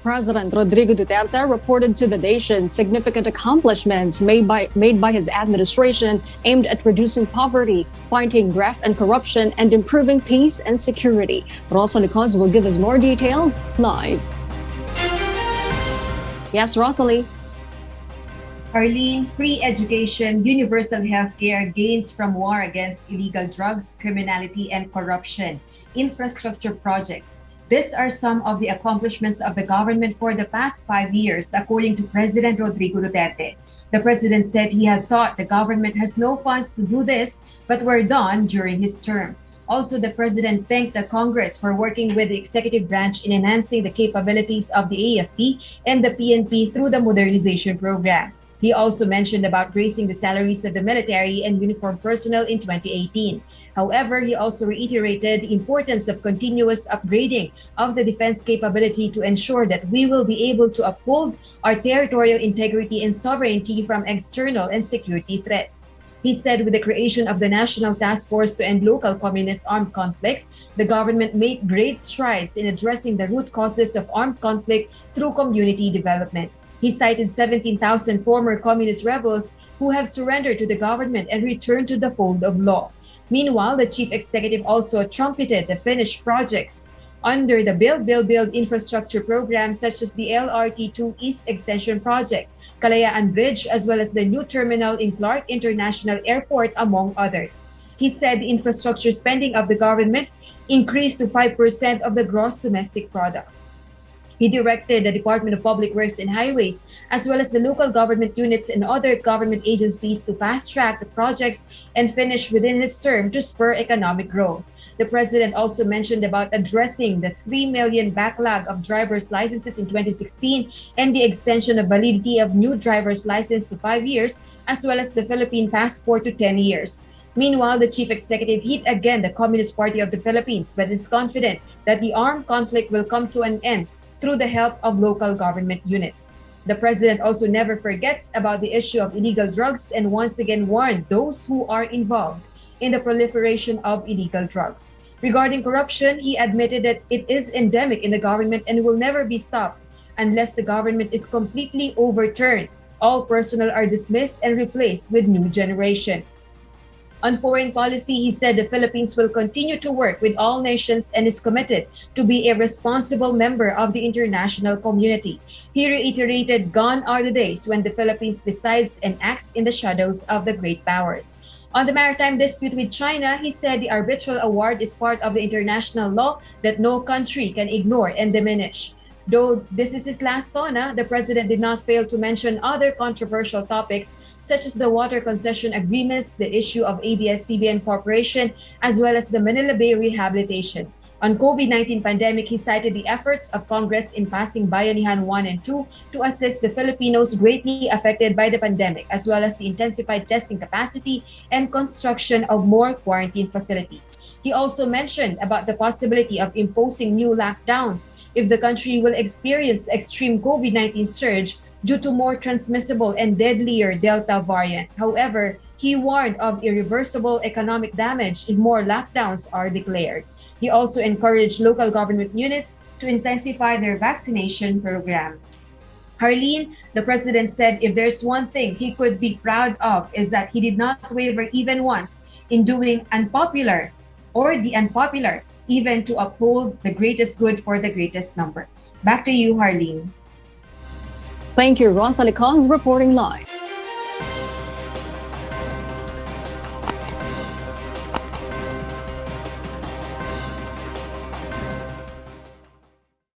President Rodrigo Duterte reported to the nation significant accomplishments made by his administration aimed at reducing poverty, fighting graft and corruption, and improving peace and security. Rosalie Cos will give us more details live. Yes, Rosalie. Arlene, free education, universal healthcare, gains from war against illegal drugs, criminality, and corruption, infrastructure projects. These are some of the accomplishments of the government for the past 5 years, according to President Rodrigo Duterte. The president said he had thought the government has no funds to do this, but were done during his term. Also, the president thanked the Congress for working with the executive branch in enhancing the capabilities of the AFP and the PNP through the modernization program. He also mentioned about raising the salaries of the military and uniformed personnel in 2018. However, he also reiterated the importance of continuous upgrading of the defense capability to ensure that we will be able to uphold our territorial integrity and sovereignty from external and security threats. He said with the creation of the National Task Force to End Local Communist Armed Conflict, the government made great strides in addressing the root causes of armed conflict through community development. He cited 17,000 former communist rebels who have surrendered to the government and returned to the fold of law. Meanwhile, the chief executive also trumpeted the finished projects under the Build infrastructure program, such as the LRT2 East Extension Project, Kalayaan Bridge, as well as the new terminal in Clark International Airport, among others. He said the infrastructure spending of the government increased to 5% of the gross domestic product. He directed the Department of Public Works and Highways, as well as the local government units and other government agencies to fast-track the projects and finish within his term to spur economic growth. The president also mentioned about addressing the 3 million backlog of driver's licenses in 2016 and the extension of validity of new driver's license to 5 years, as well as the Philippine passport to 10 years. Meanwhile, the chief executive hit again the Communist Party of the Philippines, but is confident that the armed conflict will come to an end through the help of local government units. The president also never forgets about the issue of illegal drugs and once again warned those who are involved in the proliferation of illegal drugs. Regarding corruption, he admitted that it is endemic in the government and will never be stopped unless the government is completely overturned. All personnel are dismissed and replaced with new generation. On foreign policy, he said the Philippines will continue to work with all nations and is committed to be a responsible member of the international community. He reiterated, gone are the days when the Philippines decides and acts in the shadows of the great powers. On the maritime dispute with China, he said the arbitral award is part of the international law that no country can ignore and diminish. Though this is his last SONA, the president did not fail to mention other controversial topics such as the water concession agreements, the issue of ABS-CBN Corporation, as well as the Manila Bay rehabilitation. On COVID-19 pandemic, he cited the efforts of Congress in passing Bayanihan 1 and 2 to assist the Filipinos greatly affected by the pandemic, as well as the intensified testing capacity and construction of more quarantine facilities. He also mentioned about the possibility of imposing new lockdowns if the country will experience extreme COVID-19 surge due to more transmissible and deadlier Delta variant. However, he warned of irreversible economic damage if more lockdowns are declared. He also encouraged local government units to intensify their vaccination program. Harleen, the president said if there's one thing he could be proud of is that he did not waver even once in doing unpopular, even to uphold the greatest good for the greatest number. Back to you, Harleen. Thank you, Rosalie Cos, reporting live.